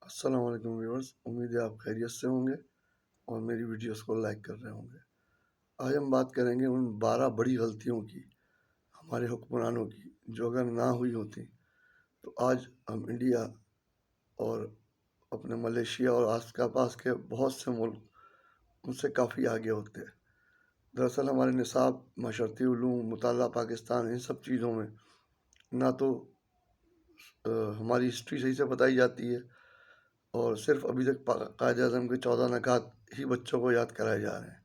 السلام علیکم ویورز، امید ہے آپ خیریت سے ہوں گے اور میری ویڈیوز کو لائک کر رہے ہوں گے۔ آج ہم بات کریں گے ان 12 بڑی غلطیوں کی، ہمارے حکمرانوں کی، جو اگر نہ ہوئی ہوتی تو آج ہم انڈیا اور اپنے ملیشیا اور آس پاس کے بہت سے ملک ان سے کافی آگے ہوتے ہیں۔ دراصل ہمارے نصاب، معاشرتی علوم، مطالعہ پاکستان، ان سب چیزوں میں نہ تو ہماری ہسٹری صحیح سے بتائی جاتی ہے، اور صرف ابھی تک قائد اعظم کے 14 نکات ہی بچوں کو یاد کرائے جا رہے ہیں۔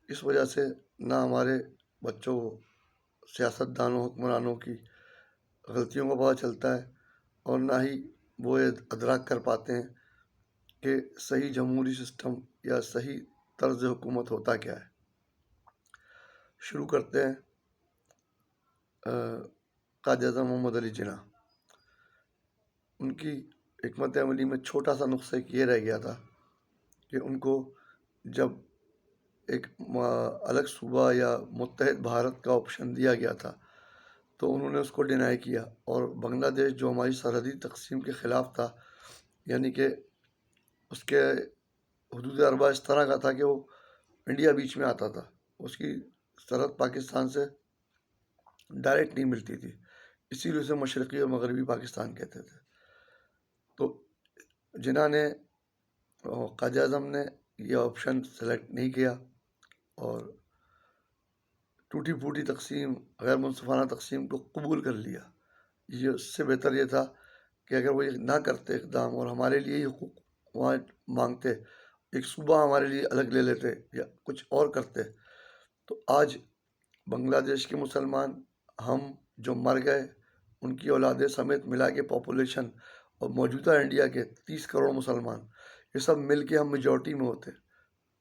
اس وجہ سے نہ ہمارے بچوں کو سیاست دانوں، حکمرانوں کی غلطیوں کا پتہ چلتا ہے، اور نہ ہی وہ ادراک کر پاتے ہیں کہ صحیح جمہوری سسٹم یا صحیح طرز حکومت ہوتا کیا ہے۔ شروع کرتے ہیں قائد اعظم محمد علی جناح۔ ان کی حکمت عملی میں چھوٹا سا نقصہ یہ رہ گیا تھا کہ ان کو جب ایک الگ صوبہ یا متحد بھارت کا آپشن دیا گیا تھا تو انہوں نے اس کو ڈینائی کیا، اور بنگلہ دیش جو ہماری سرحدی تقسیم کے خلاف تھا، یعنی کہ اس کے حدود اربع اس طرح کا تھا کہ وہ انڈیا بیچ میں آتا تھا، اس کی سرحد پاکستان سے ڈائریکٹ نہیں ملتی تھی، اسی لیے اسے مشرقی اور مغربی پاکستان کہتے تھے۔ تو جناح نے، قائد اعظم نے یہ آپشن سلیکٹ نہیں کیا اور ٹوٹی پھوٹی تقسیم، غیر منصفانہ تقسیم کو قبول کر لیا۔ یہ اس سے بہتر یہ تھا کہ اگر وہ یہ نہ کرتے اقدام اور ہمارے لیے ہی حقوق وہاں مانگتے، ایک صوبہ ہمارے لیے الگ لے لیتے یا کچھ اور کرتے، تو آج بنگلہ دیش کے مسلمان، ہم جو مر گئے، ان کی اولادیں سمیت ملا کے پاپولیشن اور موجودہ انڈیا کے 30 کروڑ مسلمان، یہ سب مل کے ہم میجورٹی میں ہوتے،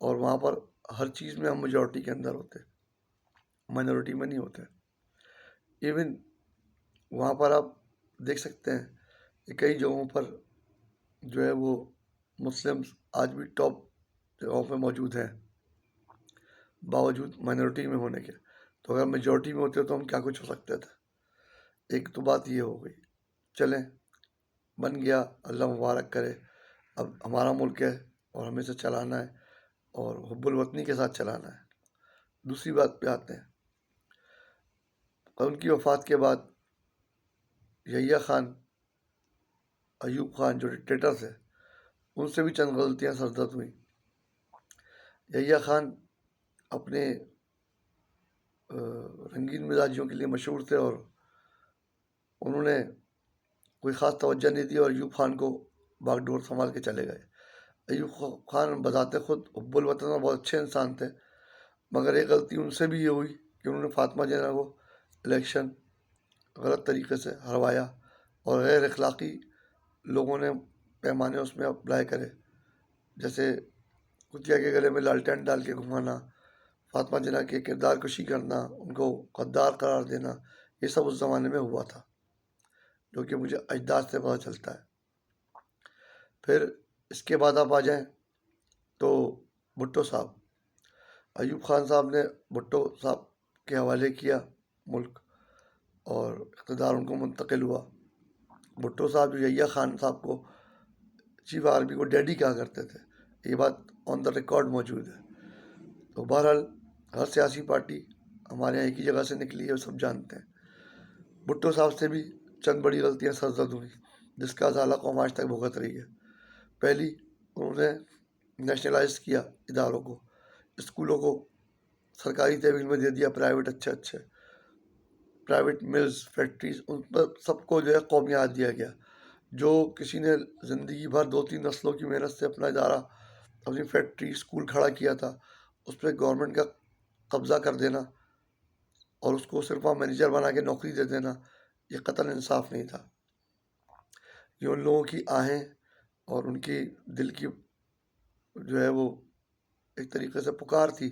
اور وہاں پر ہر چیز میں ہم میجورٹی کے اندر ہوتے، مائنورٹی میں نہیں ہوتے۔ ایون وہاں پر آپ دیکھ سکتے ہیں کہ کئی جگہوں پر جو ہے وہ مسلم آج بھی ٹاپ جگہوں پہ موجود ہیں، باوجود مائنورٹی میں ہونے کے۔ تو اگر میجورٹی میں ہوتے تو ہم کیا کچھ ہو سکتے تھے۔ ایک تو بات یہ ہو گئی، چلیں بن گیا، اللہ مبارک کرے، اب ہمارا ملک ہے اور ہمیں سے چلانا ہے اور حب الوطنی کے ساتھ چلانا ہے۔ دوسری بات پہ آتے ہیں، ان کی وفات کے بعد یحییٰ خان، ایوب خان جو ڈکٹیٹر تھے، ان سے بھی چند غلطیاں سرزد ہوئیں۔ یحییٰ خان اپنے رنگین مزاجیوں کے لیے مشہور تھے، اور انہوں نے کوئی خاص توجہ نہیں دی اور ایوب خان کو باغ ڈور سنبھال کے چلے گئے۔ ایوب خان بذات خود حب الوطن اور بہت اچھے انسان تھے، مگر ایک غلطی ان سے بھی یہ ہوئی کہ انہوں نے فاطمہ جناح کو الیکشن غلط طریقے سے ہروایا، اور غیر اخلاقی لوگوں نے پیمانے اس میں اپلائی کرے، جیسے کتیا کے گلے میں لالٹین ڈال کے گھمانا، فاطمہ جناح کے کردار کشی کرنا، ان کو غدار قرار دینا، یہ سب اس زمانے میں ہوا تھا، جو کہ مجھے اجداد سے پتہ چلتا ہے۔ پھر اس کے بعد آپ آ جائیں تو بھٹو صاحب، ایوب خان صاحب نے بھٹو صاحب کے حوالے کیا ملک، اور اقتدار ان کو منتقل ہوا۔ بھٹو صاحب جو یحییٰ خان صاحب کو، چیف آرمی کو ڈیڈی کہا کرتے تھے، یہ بات آن دا ریکارڈ موجود ہے۔ تو بہرحال ہر سیاسی پارٹی ہمارے یہاں ایک ہی جگہ سے نکلی ہے، وہ سب جانتے ہیں۔ بھٹو صاحب سے بھی چند بڑی غلطیاں سرزد ہوئیں، جس کا ازالہ قوم آج تک بھگت رہی ہے۔ پہلی، انہوں نے نیشنلائز کیا اداروں کو، اسکولوں کو سرکاری تحویل میں دے دیا، پرائیویٹ اچھے پرائیویٹ ملز، فیکٹریز، ان پر سب کو جو ہے قومیات دیا گیا۔ جو کسی نے زندگی بھر 2-3 نسلوں کی محنت سے اپنا ادارہ، اپنی فیکٹری، اسکول کھڑا کیا تھا، اس پہ گورنمنٹ کا قبضہ کر دینا اور اس کو صرف مینیجر بنا کے نوکری دے دینا، یہ قطعاً انصاف نہیں تھا۔ یہ ان لوگوں کی آہیں اور ان کی دل کی جو ہے وہ ایک طریقے سے پکار تھی،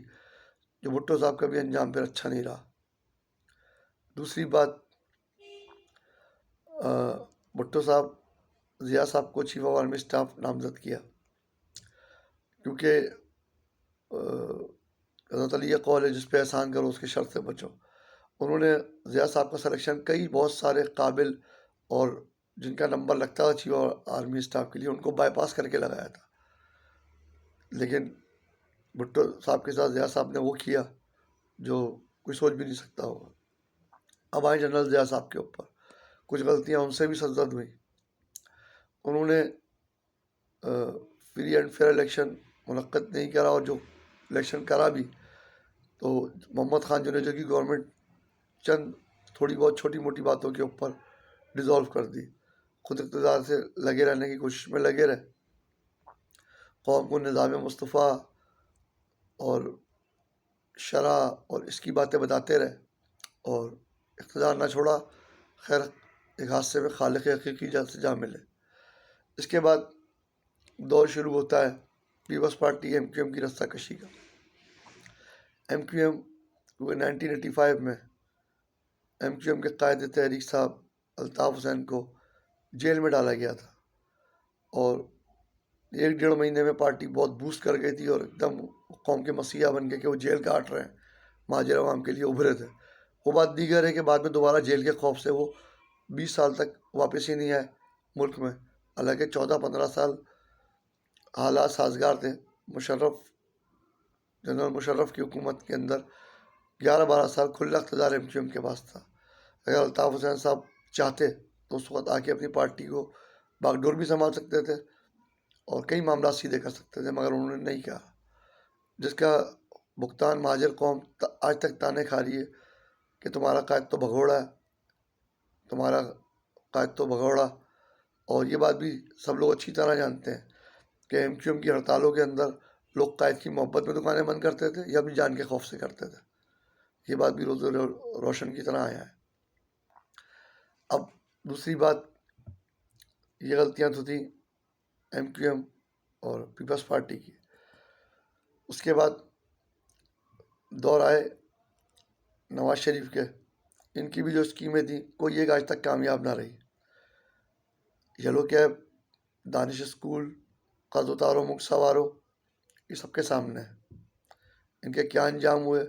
جو بھٹو صاحب کا بھی انجام پھر اچھا نہیں رہا۔ دوسری بات، بھٹو صاحب ضیاء صاحب کو چیف آف آرمی اسٹاف نامزد کیا، کیونکہ حضرت علی یہ قول ہے جس پہ احسان کرو اس کی شرط سے بچو۔ انہوں نے ضیاء صاحب کا سلیکشن کئی بہت سارے قابل اور جن کا نمبر لگتا تھا چیف آرمی اسٹاف کے لیے، ان کو بائی پاس کر کے لگایا تھا. لیکن بھٹو صاحب کے ساتھ ضیاء صاحب نے وہ کیا جو کوئی سوچ بھی نہیں سکتا ہوگا. اب آئے جنرل ضیاء صاحب کے اوپر. کچھ غلطیاں ان سے بھی سرزد ہوئیں. انہوں نے فری اینڈ فیئر الیکشن منعقد نہیں کرا، اور جو الیکشن کرا بھی تو محمد خان جنیجا کی گورنمنٹ چند تھوڑی بہت چھوٹی موٹی باتوں کے اوپر ڈیزالو کر دی. خود اقتدار سے لگے رہنے کی کوشش میں لگے رہے، قوم کو نظام مصطفیٰ اور شرع اور اس کی باتیں بتاتے رہے اور اقتدار نہ چھوڑا. خیر، ایک حادثے میں خالق حقیقی سے جا ملے. اس کے بعد دور شروع ہوتا ہے Peoples Party M Q M کی رستہ کشی کا. ایم کیو ایم 1985 میں ایم کیو ایم کے قائد تحریک صاحب الطاف حسین کو جیل میں ڈالا گیا تھا، اور 1-1.5 مہینے میں پارٹی بہت بوسٹ کر گئی تھی اور ایک دم قوم کے مسیحا بن گئے کہ وہ جیل کاٹ رہے ہیں، مہاجر عوام کے لیے ابھرے تھے. وہ بات دیگر ہے کہ بعد میں دوبارہ جیل کے خوف سے وہ 20 سال تک واپس ہی نہیں آئے ملک میں. حالانکہ 14-15 سال حالات سازگار تھے. جنرل مشرف کی حکومت کے اندر 11-12 سال کھلا اقتدار ایم کیو ایم کے پاس تھا. اگر الطاف حسین صاحب چاہتے تو اس وقت آ کے اپنی پارٹی کو باغ ڈور بھی سنبھال سکتے تھے اور کئی معاملات سیدھے کر سکتے تھے، مگر انہوں نے نہیں کہا، جس کا بھگتان مہاجر قوم آج تک تانے کھا رہی ہے کہ تمہارا قائد تو بھگوڑا ہے، تمہارا قائد تو بھگوڑا. اور یہ بات بھی سب لوگ اچھی طرح جانتے ہیں کہ ایم کیو ایم کی ہڑتالوں کے اندر لوگ قائد کی محبت میں دکانیں بند کرتے تھے یا اپنی جان کے خوف سے کرتے تھے. یہ بات بھی روز روشن کی طرح آیا ہے. اب دوسری بات، یہ غلطیاں تو تھیں ایم کیو ایم اور پیپلز پارٹی کی. اس کے بعد دور آئے نواز شریف کے. ان کی بھی جو اسکیمیں تھیں کوئی ایک آج تک کامیاب نہ رہی. یلو کیب، دانش اسکول، قرض اتارو مک سوارو، یہ سب کے سامنے ہے. ان کے کیا انجام ہوئے،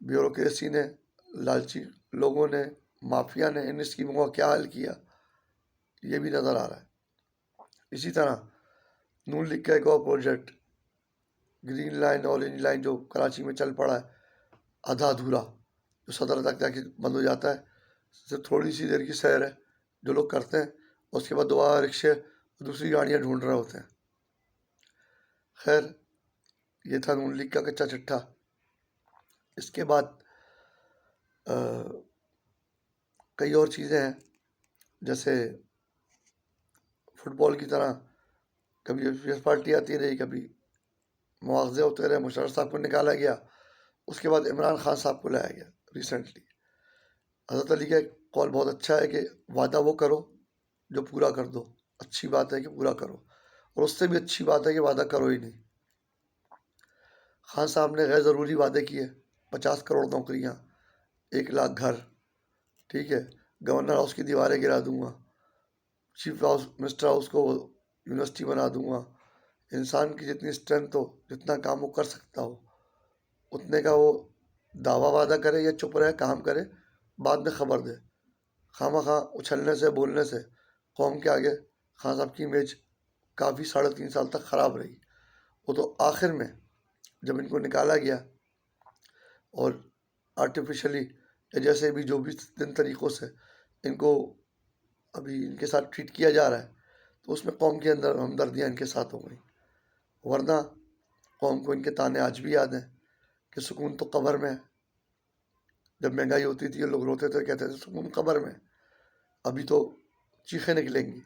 بیوروکریسی نے، لالچی لوگوں نے، مافیا نے ان اسکیموں کا کیا حل کیا، یہ بھی نظر آ رہا ہے. اسی طرح نون لیگ کا ایک اور project green line orange line جو کراچی میں چل پڑا ہے، آدھا ادھورا، جو صدر تک جا کے بند ہو جاتا ہے. صرف تھوڑی سی دیر کی سیر ہے جو لوگ کرتے ہیں، اور اس کے بعد دوبارہ رکشے دوسری گاڑیاں ڈھونڈ رہے ہوتے ہیں. خیر، یہ تھا نون لیگ کا کچا چٹھا. اس کے بعد کئی اور چیزیں ہیں، جیسے فٹ بال کی طرح کبھی پیپلز پارٹی آتی رہی، کبھی مواخذے ہوتے رہے. مشرف صاحب کو نکالا گیا، اس کے بعد عمران خان صاحب کو لایا گیا ریسنٹلی. حضرت علی کا ایک قول بہت اچھا ہے کہ وعدہ وہ کرو جو پورا کر دو. اچھی بات ہے کہ پورا کرو، اور اس سے بھی اچھی بات ہے کہ وعدہ کرو ہی نہیں. خان صاحب نے غیر ضروری وعدے کیے، 50 کروڑ نوکریاں، 1 لاکھ گھر، ٹھیک ہے، گورنر ہاؤس کی دیواریں گرا دوں گا، چیف ہاؤس منسٹر ہاؤس کو یونیورسٹی بنا دوں گا. انسان کی جتنی اسٹرینتھ ہو، جتنا کام وہ کر سکتا ہو، اتنے کا وہ دعویٰ وعدہ کرے یا چپ رہے، کام کرے، بعد میں خبر دے. خواہ خواہ اچھلنے سے، بولنے سے قوم کے آگے خان صاحب کی امیج کافی 3.5 سال تک خراب رہی. وہ تو آخر میں جب ان کو نکالا گیا اور آرٹیفیشلی یا جیسے بھی جو بھی طریقوں سے ان کو ابھی ان کے ساتھ ٹریٹ کیا جا رہا ہے، تو اس میں قوم کے اندر ہمدردیاں ان کے ساتھ ہو گئیں. ورنہ قوم کو ان کے تانے آج بھی یاد ہیں کہ سکون تو قبر میں ہے. جب مہنگائی ہوتی تھی لوگ روتے تھے، کہتے تھے سکون قبر میں، ابھی تو چیخیں نکلیں گی.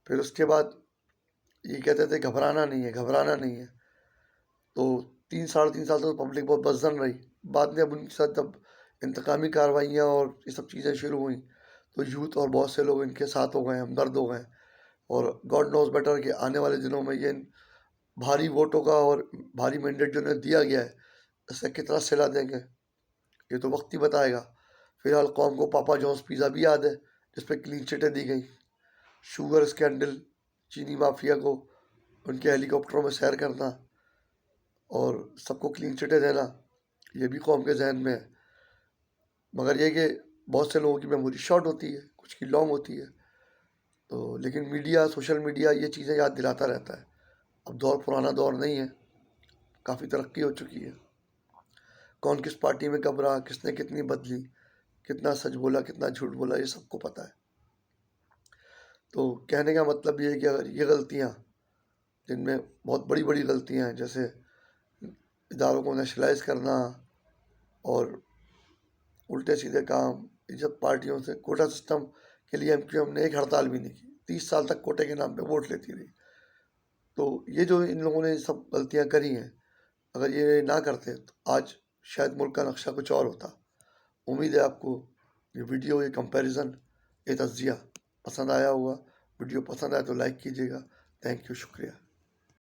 پھر اس کے بعد یہ کہتے تھے گھبرانا نہیں ہے، گھبرانا نہیں ہے. تو 3-3.5 سال تک پبلک بہت بزدل رہی. بعد میں اب ان کے ساتھ جب انتقامی کارروائیاں اور یہ سب چیزیں شروع ہوئیں تو یوتھ اور بہت سے لوگ ان کے ساتھ ہو گئے، ہمدرد ہو گئے. اور گاڈ نوز بیٹر کہ آنے والے دنوں میں یہ بھاری ووٹوں کا اور بھاری مینڈیٹ جو انہیں دیا گیا ہے، اس سے کتنا صلہ دیں گے یہ تو وقت ہی بتائے گا. فی الحال قوم کو پاپا جونز پیزا بھی یاد ہے، جس پہ کلین چٹیں دی گئیں. شوگر اسکینڈل، چینی مافیا کو ان کے ہیلی کاپٹروں میں سیر کرنا اور سب کو کلین چٹیں دینا، یہ بھی قوم کے ذہن میں ہے. مگر یہ کہ بہت سے لوگوں کی میموری شارٹ ہوتی ہے. کچھ کی لانگ ہوتی ہے. تو لیکن میڈیا، سوشل میڈیا یہ چیزیں یاد دلاتا رہتا ہے. اب دور پرانا دور نہیں ہے، کافی ترقی ہو چکی ہے. کون کس پارٹی میں کب رہا، کس نے کتنی بدلی، کتنا سچ بولا، کتنا جھوٹ بولا، یہ سب کو پتہ ہے. تو کہنے کا مطلب یہ ہے کہ اگر یہ غلطیاں، جن میں بہت بڑی بڑی غلطیاں ہیں، جیسے اداروں کو نیشنلائز کرنا اور الٹے سیدھے کام، یہ سب پارٹیوں سے، کوٹا سسٹم کے لیے MQM نے ایک ہڑتال بھی نہیں کی، 30 سال تک کوٹے کے نام پہ ووٹ لیتی رہی. تو یہ جو ان لوگوں نے سب غلطیاں کری ہیں، اگر یہ نہ کرتے تو آج شاید ملک کا نقشہ کچھ اور ہوتا. امید ہے آپ کو یہ ویڈیو، یہ کمپیریزن، یہ تجزیہ پسند آیا ہوگا. ویڈیو پسند آیا تو لائک کیجیے گا. تھینک یو، شکریہ.